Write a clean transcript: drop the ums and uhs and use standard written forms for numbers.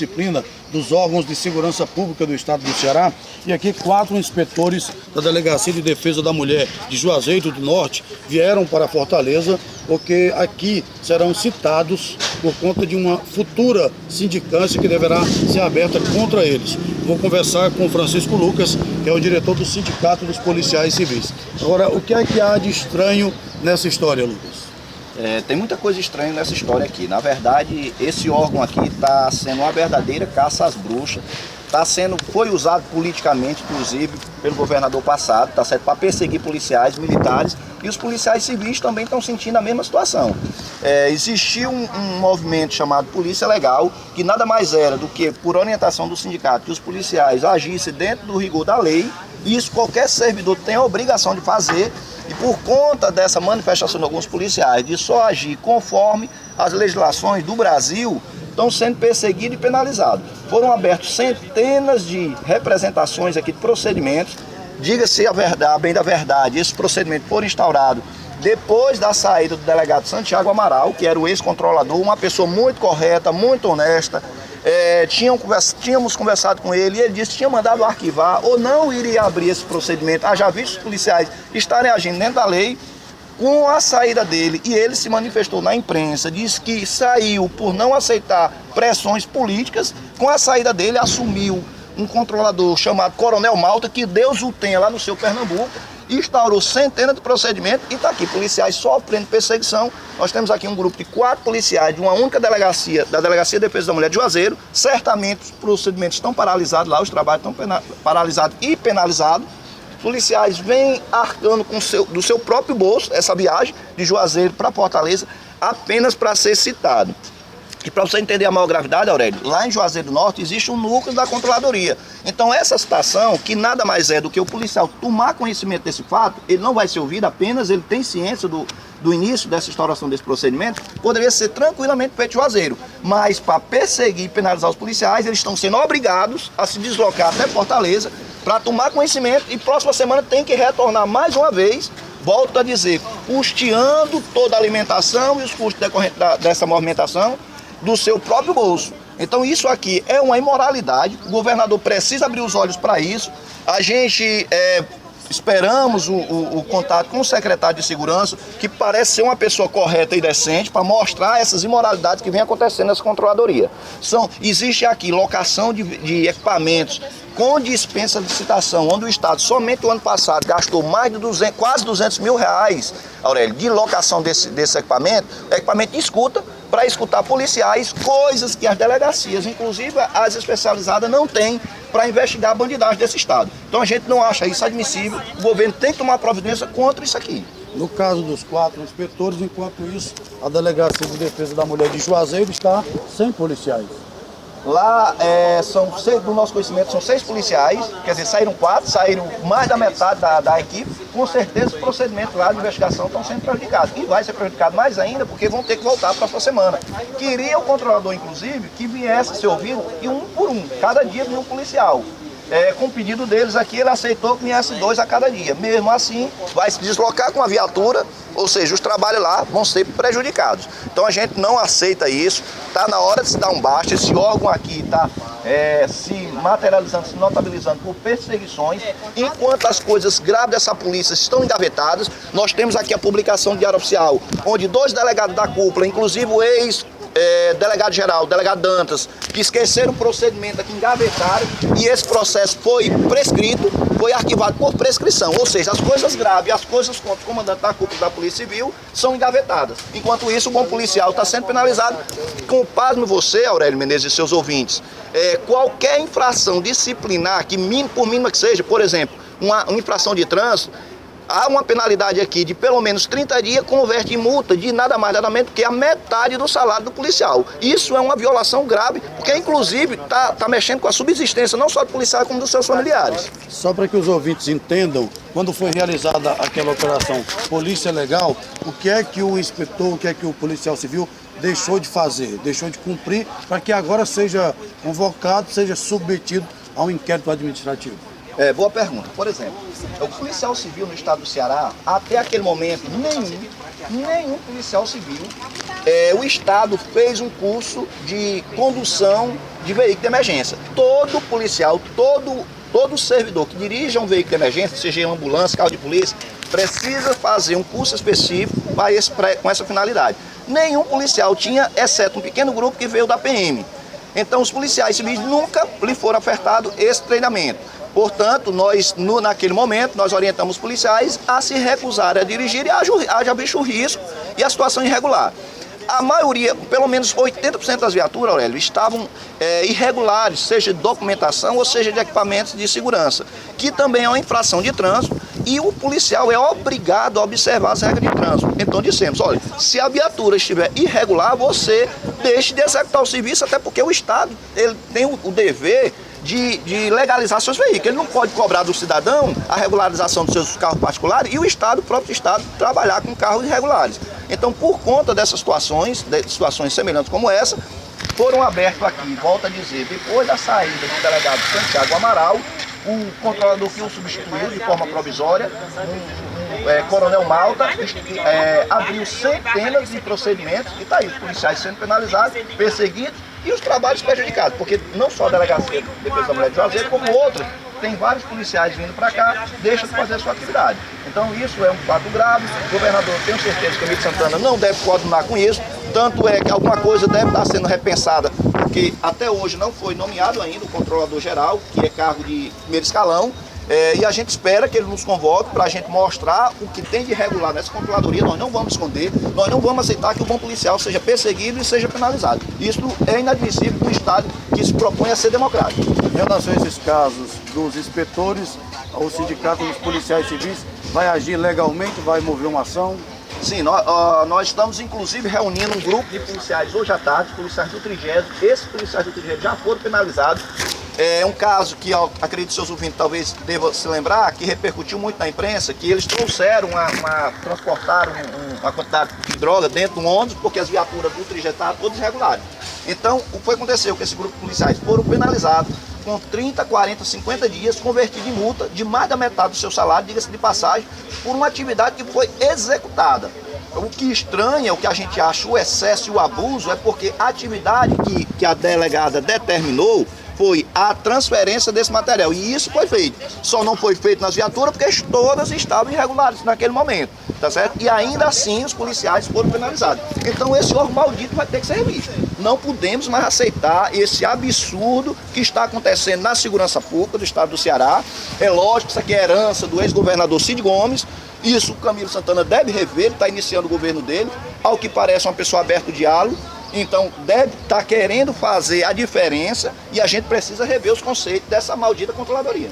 disciplina dos órgãos de segurança pública do estado do Ceará. E aqui 4 inspetores da Delegacia de Defesa da Mulher de Juazeiro do Norte vieram para Fortaleza, porque aqui serão citados por conta de uma futura sindicância que deverá ser aberta contra eles. Vou conversar com o Francisco Lucas, que é o diretor do Sindicato dos Policiais Civis. Agora, o que é que há de estranho nessa história, Lucas? Tem muita coisa estranha nessa história aqui. Na verdade, esse órgão aqui está sendo uma verdadeira caça às bruxas. Foi usado politicamente, inclusive, pelo governador passado, tá certo, para perseguir policiais, militares, e os policiais civis também estão sentindo a mesma situação. Existiu um movimento chamado Polícia Legal, que nada mais era do que, por orientação do sindicato, que os policiais agissem dentro do rigor da lei. Isso qualquer servidor tem a obrigação de fazer. E por conta dessa manifestação de alguns policiais de só agir conforme as legislações do Brasil, estão sendo perseguidos e penalizados. Foram abertos centenas de representações aqui de procedimentos. Diga-se a verdade, bem da verdade, esses procedimentos foram instaurados depois da saída do delegado Santiago Amaral, que era o ex-controlador, uma pessoa muito correta, muito honesta. Tínhamos conversado com ele e ele disse que tinha mandado arquivar ou não iria abrir esse procedimento. Já visto os policiais estarem agindo dentro da lei. Com a saída dele, e ele se manifestou na imprensa, disse que saiu por não aceitar pressões políticas. Com a saída dele, assumiu um controlador chamado Coronel Malta, que Deus o tenha lá no seu Pernambuco, instaurou centenas de procedimentos e está aqui, policiais sofrendo perseguição. Nós temos aqui um grupo de 4 policiais de uma única delegacia, da Delegacia de Defesa da Mulher de Juazeiro. Certamente os procedimentos estão paralisados lá, os trabalhos estão paralisados e penalizados. Policiais vêm arcando do seu próprio bolso essa viagem de Juazeiro para Fortaleza apenas para ser citado. E para você entender a maior gravidade, Aurélio, lá em Juazeiro do Norte existe um núcleo da controladoria. Então essa citação, que nada mais é do que o policial tomar conhecimento desse fato, ele não vai ser ouvido, apenas ele tem ciência do início dessa instauração desse procedimento, poderia ser tranquilamente feito em Juazeiro. Mas para perseguir e penalizar os policiais, eles estão sendo obrigados a se deslocar até Fortaleza para tomar conhecimento e próxima semana tem que retornar mais uma vez, volto a dizer, custeando toda a alimentação e os custos decorrentes dessa movimentação do seu próprio bolso. Então isso aqui é uma imoralidade, o governador precisa abrir os olhos para isso. A gente esperamos o contato com o secretário de Segurança, que parece ser uma pessoa correta e decente, para mostrar essas imoralidades que vem acontecendo nessa controladoria. Existe aqui locação de equipamentos com dispensa de licitação, onde o Estado, somente o ano passado, gastou mais de quase 200 mil reais, Aurélio, de locação desse equipamento de escuta, para escutar policiais, coisas que as delegacias, inclusive as especializadas, não têm para investigar a bandidagem desse Estado. Então a gente não acha isso admissível, o governo tem que tomar providência contra isso aqui. No caso dos 4 inspetores, enquanto isso, a Delegacia de Defesa da Mulher de Juazeiro está sem policiais. Lá, do nosso conhecimento, são 6 policiais, quer dizer, saíram 4, saíram mais da metade da equipe. Com certeza os procedimentos lá de investigação estão sendo prejudicados. E vai ser prejudicado mais ainda, porque vão ter que voltar para a próxima semana. Queria o controlador, inclusive, que viesse ser ouvido e um por um, cada dia de um policial. Com o pedido deles aqui, ele aceitou que viesse 2 a cada dia. Mesmo assim, vai se deslocar com a viatura, ou seja, os trabalhos lá vão ser prejudicados. Então a gente não aceita isso, está na hora de se dar um basta. Esse órgão aqui está se materializando, se notabilizando por perseguições, enquanto as coisas graves dessa polícia estão engavetadas. Nós temos aqui a publicação do Diário Oficial, onde 2 delegados da cúpula, inclusive o delegado-geral, o delegado Dantas, que esqueceram o procedimento aqui, engavetaram, e esse processo foi prescrito, foi arquivado por prescrição. Ou seja, as coisas graves, as coisas contra o comandante da cúpula da Polícia Civil são engavetadas. Enquanto isso, o bom policial está sendo penalizado. Com pasmo você, Aurélio Menezes e seus ouvintes, qualquer infração disciplinar, por mínima que seja, por exemplo, uma infração de trânsito, há uma penalidade aqui de pelo menos 30 dias, converte em multa de nada mais nada menos que a metade do salário do policial. Isso é uma violação grave, porque inclusive está mexendo com a subsistência não só do policial, como dos seus familiares. Só para que os ouvintes entendam, quando foi realizada aquela operação Polícia Legal, o que é que o inspetor, o que é que o policial civil deixou de fazer, deixou de cumprir, para que agora seja convocado, seja submetido a um inquérito administrativo? Boa pergunta. Por exemplo, o policial civil no estado do Ceará, até aquele momento, nenhum policial civil, o estado fez um curso de condução de veículo de emergência. Todo policial, todo servidor que dirija um veículo de emergência, seja uma ambulância, carro de polícia, precisa fazer um curso específico com essa finalidade. Nenhum policial tinha, exceto um pequeno grupo que veio da PM. Então os policiais civis nunca lhe foram ofertado esse treinamento. Portanto, naquele momento, nós orientamos os policiais a se recusarem a dirigir e haja visto o risco e a situação irregular. A maioria, pelo menos 80% das viaturas, Aurélio, estavam irregulares, seja de documentação ou seja de equipamentos de segurança, que também é uma infração de trânsito e o policial é obrigado a observar as regras de trânsito. Então dissemos, olha, se a viatura estiver irregular, você deixe de executar o serviço, até porque o Estado ele tem o dever de legalizar seus veículos. Ele não pode cobrar do cidadão a regularização dos seus carros particulares e o próprio Estado, trabalhar com carros irregulares. Então, por conta dessas situações semelhantes como essa, foram abertos aqui, volto a dizer, depois da saída do delegado Santiago Amaral, o controlador que o substituiu de forma provisória, Coronel Malta, abriu centenas de procedimentos e está aí, os policiais sendo penalizados, perseguidos e os trabalhos prejudicados, porque não só a Delegacia de Defesa da Mulher de Juazeiro, como outras, tem vários policiais vindo para cá, deixam de fazer a sua atividade. Então isso é um fato grave, o governador, tenho certeza que o Camilo Santana não deve coordenar com isso, tanto é que alguma coisa deve estar sendo repensada, porque até hoje não foi nomeado ainda o controlador geral, que é cargo de primeiro escalão, e a gente espera que ele nos convoque para a gente mostrar o que tem de irregular nessa controladoria. Nós não vamos esconder, nós não vamos aceitar que o bom policial seja perseguido e seja penalizado. Isso é inadmissível para um Estado que se propõe a ser democrático. Em relação a esses casos dos inspetores, o sindicato dos policiais civis vai agir legalmente, vai mover uma ação? Sim, nós estamos inclusive reunindo um grupo de policiais hoje à tarde, policiais do 30º. Esses policiais do 30º já foram penalizados. É um caso que, acredito que seus ouvintes talvez devam se lembrar, que repercutiu muito na imprensa, que eles trouxeram, transportaram uma quantidade de droga dentro do ônibus, porque as viaturas do 30º estavam todas irregulares. Então, o que aconteceu? Que esse grupo de policiais foram penalizados com 30, 40, 50 dias, convertido em multa de mais da metade do seu salário, diga-se de passagem, por uma atividade que foi executada. O que estranha, o que a gente acha o excesso e o abuso, é porque a atividade que a delegada determinou foi a transferência desse material. E isso foi feito. Só não foi feito nas viaturas porque todas estavam irregulares naquele momento. Tá certo? E ainda assim os policiais foram penalizados. Então esse órgão maldito vai ter que ser revisto. Não podemos mais aceitar esse absurdo que está acontecendo na segurança pública do estado do Ceará. É lógico que isso aqui é herança do ex-governador Cid Gomes. Isso o Camilo Santana deve rever, ele está iniciando o governo dele. Ao que parece, uma pessoa aberta ao diálogo. Então deve estar querendo fazer a diferença e a gente precisa rever os conceitos dessa maldita controladoria.